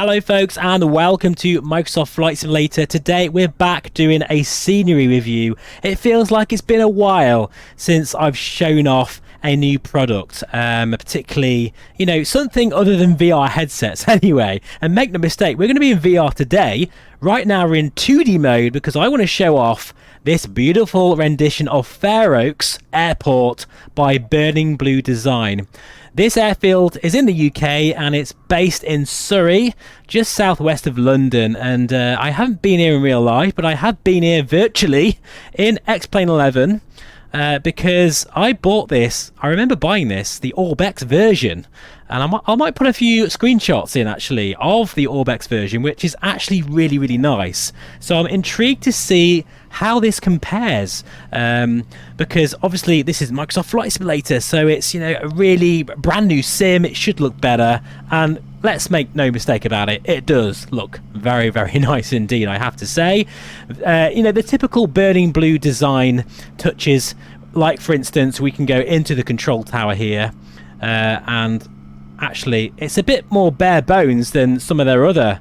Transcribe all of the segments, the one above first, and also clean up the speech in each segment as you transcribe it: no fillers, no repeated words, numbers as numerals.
Hello folks and welcome to Microsoft Flight Simulator. Today we're back doing a scenery review. It feels like it's been a while since I've shown off a new product, particularly, you know, something other than VR headsets anyway. And make no mistake, we're going to be in VR today. Right now we're in 2D mode because I want to show off this beautiful rendition of Fairoaks Airport by Burning Blue Design. This airfield is in the UK and it's based in Surrey, just southwest of London. And I haven't been here in real life, but I have been here virtually in X-Plane 11 because I bought this. I remember buying this, the Orbex version. And I might put a few screenshots in actually of the Orbex version, which is actually really, really nice. So I'm intrigued to see how this compares, because obviously this is Microsoft Flight Simulator, so it's, you know, a really brand new sim. It should look better, and let's make no mistake about it, it does look very, very nice indeed, I have to say. You know, the typical Burning Blue design touches, like for instance, we can go into the control tower here, and actually it's a bit more bare bones than some of their other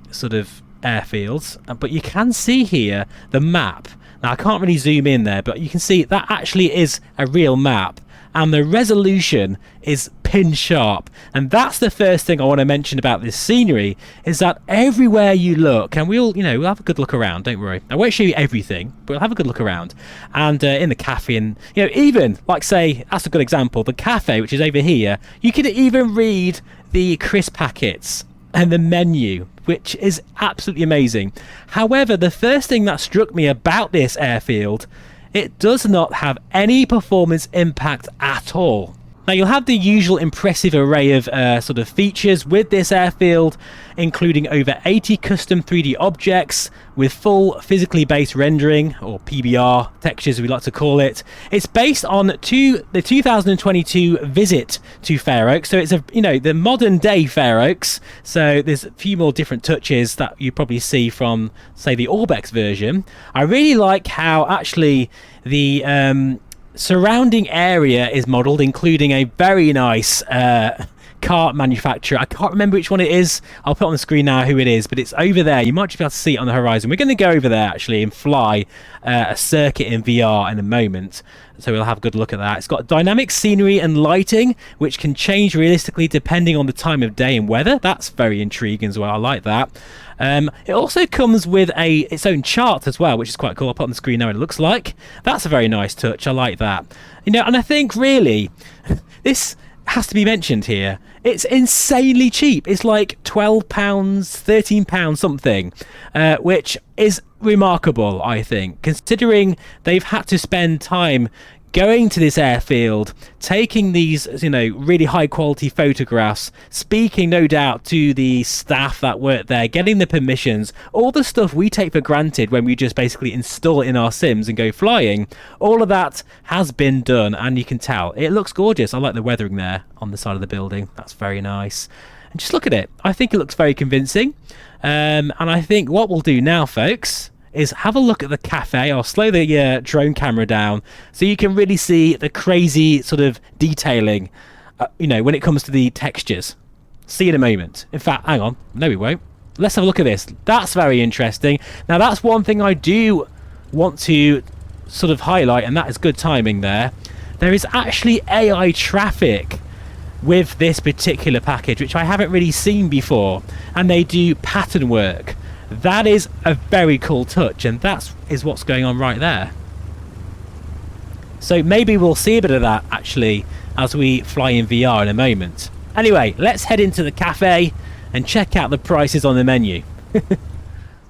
sort of airfields, but you can see here the map. Now I can't really zoom in there, but you can see that actually is a real map and the resolution is pin sharp. And that's the first thing I want to mention about this scenery, is that everywhere you look, and we'll have a good look around, don't worry, I won't show you everything, but we'll have a good look around. And in the cafe, and you know, even like, say, that's a good example, the cafe, which is over here, you can even read the crisp packets and the menu, which is absolutely amazing. However, the first thing that struck me about this airfield, it does not have any performance impact at all. Now you'll have the usual impressive array of sort of features with this airfield, including over 80 custom 3D objects with full physically based rendering, or PBR textures we like to call it. It's based on the 2022 visit to Fairoaks, so it's the modern day Fairoaks. So there's a few more different touches that you probably see from, say, the Orbex version. I really like how actually the surrounding area is modelled, including a very nice car manufacturer. I can't remember which one it is. I'll put on the screen now who it is, but it's over there. You might just be able to see it on the horizon. We're going to go over there actually and fly a circuit in VR in a moment, so we'll have a good look at that. It's got dynamic scenery and lighting, which can change realistically depending on the time of day and weather. That's very intriguing as well. I like that. It also comes with its own chart as well, which is quite cool. I'll put on the screen now what it looks like. That's a very nice touch. I like that. You know, and I think really this has to be mentioned here. It's insanely cheap. It's like £12, £13 something, which is remarkable, I think, considering they've had to spend time going to this airfield, taking these, you know, really high quality photographs, speaking no doubt to the staff that work there, getting the permissions, all the stuff we take for granted when we just basically install it in our sims and go flying. All of that has been done, and you can tell it looks gorgeous. I like the weathering there on the side of the building. That's very nice. And just look at it. I think it looks very convincing. And I think what we'll do now, folks, is have a look at the cafe. I'll slow the drone camera down so you can really see the crazy sort of detailing, you know, when it comes to the textures. See you in a moment. In fact, hang on. No, we won't. Let's have a look at this. That's very interesting. Now, that's one thing I do want to sort of highlight, and that is good timing there. There is actually AI traffic with this particular package, which I haven't really seen before, and they do pattern work. That is a very cool touch, and that is what's going on right there. So maybe we'll see a bit of that actually as we fly in VR in a moment. Anyway, let's head into the cafe and check out the prices on the menu.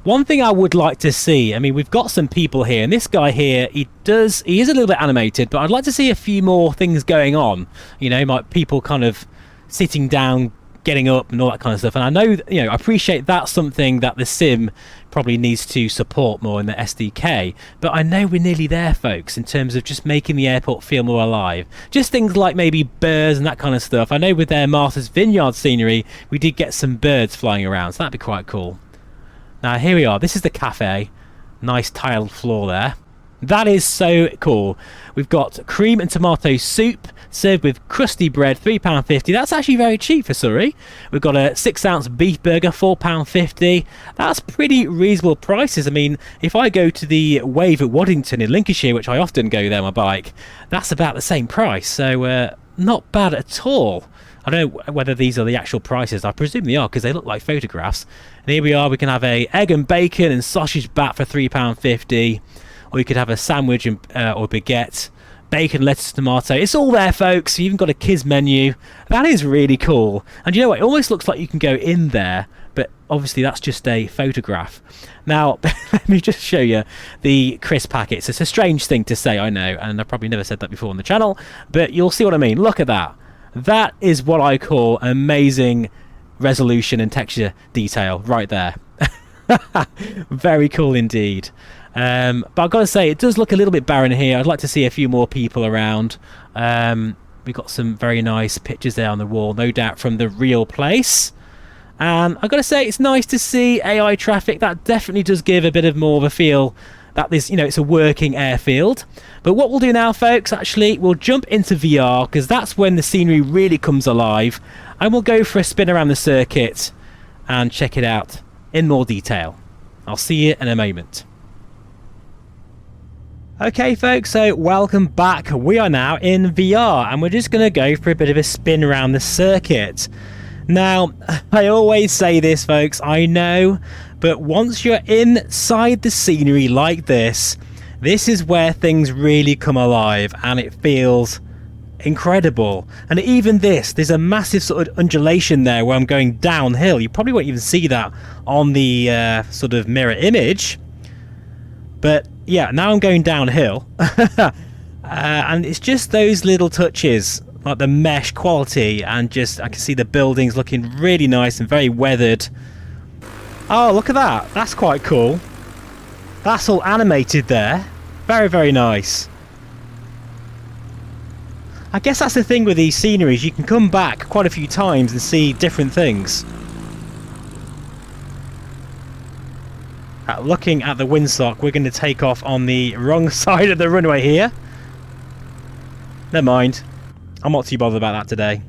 One thing I would like to see, I mean, we've got some people here, and this guy here, he is a little bit animated, but I'd like to see a few more things going on. You know, like people kind of sitting down, getting up and all that kind of stuff. And I know, you know, I appreciate that's something that the sim probably needs to support more in the SDK, but I know we're nearly there, folks, in terms of just making the airport feel more alive. Just things like maybe birds and that kind of stuff. I know with their Martha's Vineyard scenery, we did get some birds flying around, so that'd be quite cool. Now here we are. This is the cafe. Nice tiled floor there. That is so cool. We've got cream and tomato soup, served with crusty bread, £3.50. That's actually very cheap for Surrey. We've got a 6-ounce beef burger, £4.50. That's pretty reasonable prices. I mean, if I go to the Wave at Waddington in Lincolnshire, which I often go there on my bike, that's about the same price. So not bad at all. I don't know whether these are the actual prices. I presume they are because they look like photographs. And here we are. We can have a egg and bacon and sausage bat for £3.50. Or you could have a sandwich and, or baguette, bacon, lettuce, tomato. It's all there, folks. You've even got a kids menu. That is really cool. And you know what? It almost looks like you can go in there, but obviously that's just a photograph. Now, let me just show you the crisp packets. It's a strange thing to say, I know, and I've probably never said that before on the channel, but you'll see what I mean. Look at that. That is what I call amazing resolution and texture detail right there. Very cool indeed. But I've got to say, it does look a little bit barren here. I'd like to see a few more people around. We've got some very nice pictures there on the wall, no doubt from the real place. And I've got to say, it's nice to see AI traffic. That definitely does give a bit of more of a feel that this, you know, it's a working airfield. But what we'll do now, folks, actually, we'll jump into VR, because that's when the scenery really comes alive. And we'll go for a spin around the circuit and check it out in more detail. I'll see you in a moment. Okay folks, so welcome back. We are now in VR and we're just going to go for a bit of a spin around the circuit. Now, I always say this, folks, I know, but once you're inside the scenery like this is where things really come alive and it feels incredible. And even this, there's a massive sort of undulation there where I'm going downhill. You probably won't even see that on the sort of mirror image. But yeah, now I'm going downhill. And it's just those little touches, like the mesh quality, and just I can see the buildings looking really nice and very weathered. Oh, look at that. That's quite cool. That's all animated there. Very, very nice. I guess that's the thing with these sceneries. You can come back quite a few times and see different things. Looking at the windsock, we're going to take off on the wrong side of the runway here. Never mind. I'm not too bothered about that today.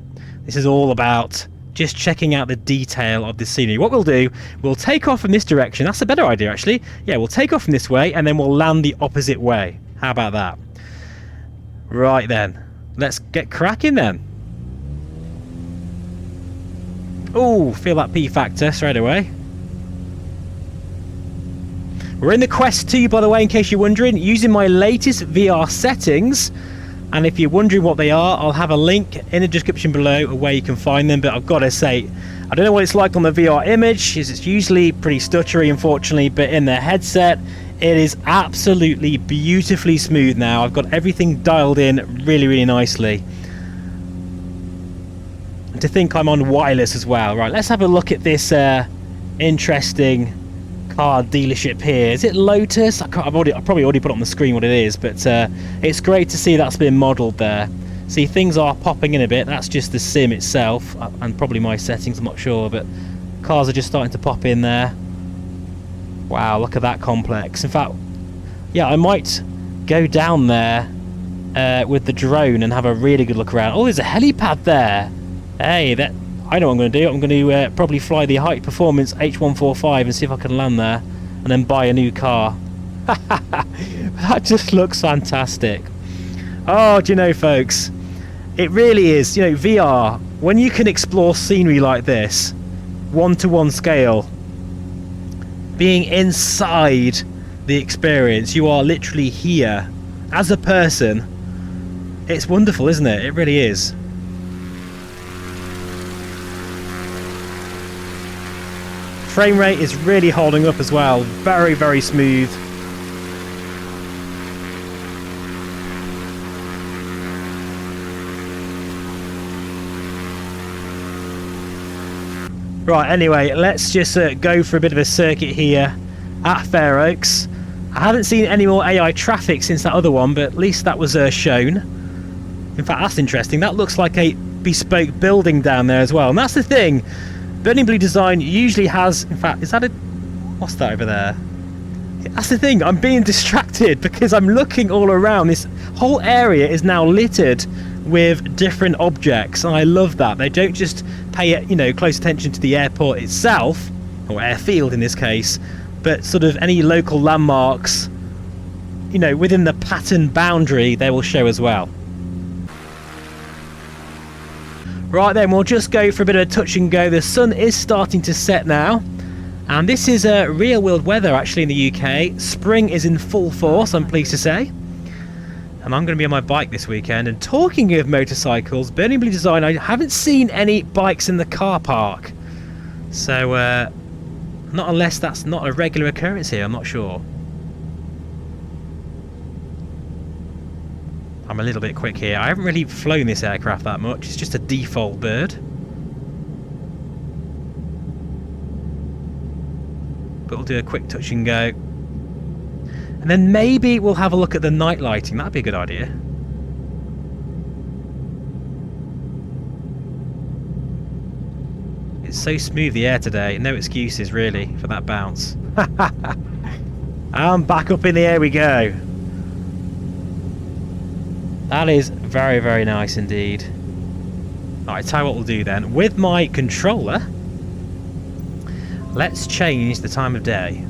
This is all about just checking out the detail of the scenery. What we'll do, we'll take off from this direction. That's a better idea, actually. Yeah, we'll take off from this way and then we'll land the opposite way. How about that? Right then. Let's get cracking then. Oh, feel that P factor straight away. We're in the Quest 2, by the way, in case you're wondering, using my latest VR settings. And if you're wondering what they are, I'll have a link in the description below where you can find them. But I've got to say, I don't know what it's like on the VR image. It's usually pretty stuttery, unfortunately. But in the headset, it is absolutely beautifully smooth now. I've got everything dialed in really, really nicely. And to think I'm on wireless as well. Right, let's have a look at this interesting car dealership here. Is it Lotus? I've probably already put it on the screen what it is, but it's great to see that's been modelled there. See, things are popping in a bit. That's just the sim itself, and probably my settings, I'm not sure, but cars are just starting to pop in there. Wow, look at that complex. In fact, yeah, I might go down there with the drone and have a really good look around. Oh, there's a helipad there. Hey, I know what I'm going to do. I'm going to probably fly the high performance H145 and see if I can land there and then buy a new car. That just looks fantastic. Oh, do you know, folks, it really is, you know, VR, when you can explore scenery like this, one-to-one scale, being inside the experience, you are literally here as a person. It's wonderful, isn't it? It really is. Frame rate is really holding up as well. Very, very smooth. Right, anyway, let's just go for a bit of a circuit here at Fairoaks. I haven't seen any more AI traffic since that other one, but at least that was shown. In fact, that's interesting. That looks like a bespoke building down there as well. And that's the thing. Burning Blue Design usually has, in fact, is that a, what's that over there? That's the thing, I'm being distracted because I'm looking all around. This whole area is now littered with different objects, and I love that. They don't just pay, you know, close attention to the airport itself, or airfield in this case, but sort of any local landmarks, you know, within the pattern boundary they will show as well. Right then, we'll just go for a bit of a touch and go. The sun is starting to set now, and this is real world weather actually in the UK. Spring is in full force, I'm pleased to say. And I'm going to be on my bike this weekend. And talking of motorcycles, Burning Blue Design, I haven't seen any bikes in the car park. So, not unless that's not a regular occurrence here, I'm not sure. I'm a little bit quick here. I haven't really flown this aircraft that much. It's just a default bird. But we'll do a quick touch and go. And then maybe we'll have a look at the night lighting. That'd be a good idea. It's so smooth, the air today. No excuses really for that bounce. And back up in the air we go. That is very, very nice indeed. Alright, tell you what we'll do then. With my controller, let's change the time of day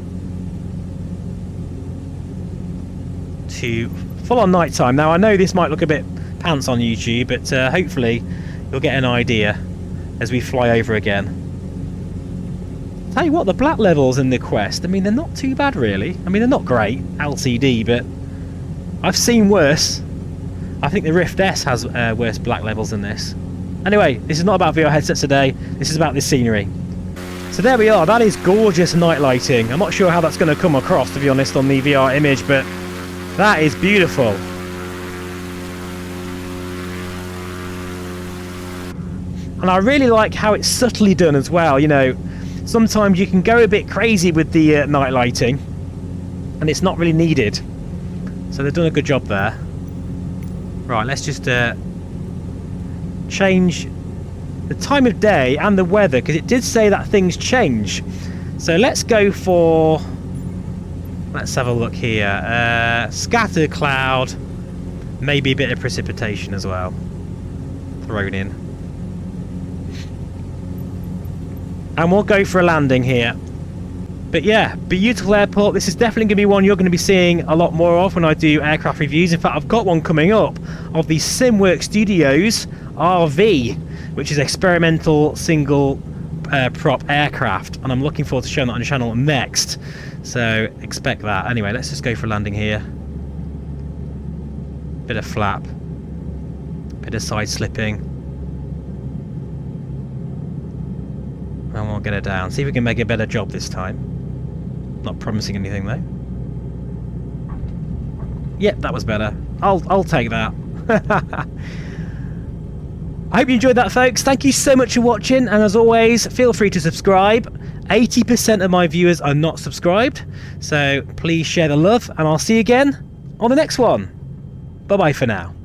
to full-on night time. Now, I know this might look a bit pants on YouTube, but hopefully you'll get an idea as we fly over again. Tell you what, the black levels in the Quest, I mean, they're not too bad really. I mean, they're not great, LCD, but I've seen worse. I think the Rift S has worse black levels than this. Anyway, this is not about VR headsets today. This is about this scenery. So there we are. That is gorgeous night lighting. I'm not sure how that's going to come across, to be honest, on the VR image, but that is beautiful. And I really like how it's subtly done as well. You know, sometimes you can go a bit crazy with the night lighting, and it's not really needed. So they've done a good job there. Right, let's just change the time of day and the weather, because it did say that things change. So let's go for, let's have a look here. Scattered cloud, maybe a bit of precipitation as well thrown in. And we'll go for a landing here. But yeah, beautiful airport. This is definitely going to be one you're going to be seeing a lot more of when I do aircraft reviews. In fact, I've got one coming up of the SimWorks Studios RV, which is experimental single prop aircraft, and I'm looking forward to showing that on the channel next. So expect that. Anyway, let's just go for a landing here. Bit of flap, bit of side slipping, and we'll get it down. See if we can make a better job this time. Not promising anything though. Yep, that was better. I'll take that. I hope you enjoyed that, folks. Thank you so much for watching, and as always, feel free to subscribe. 80% of my viewers are not subscribed, so please share the love, and I'll see you again on the next one. Bye bye for now.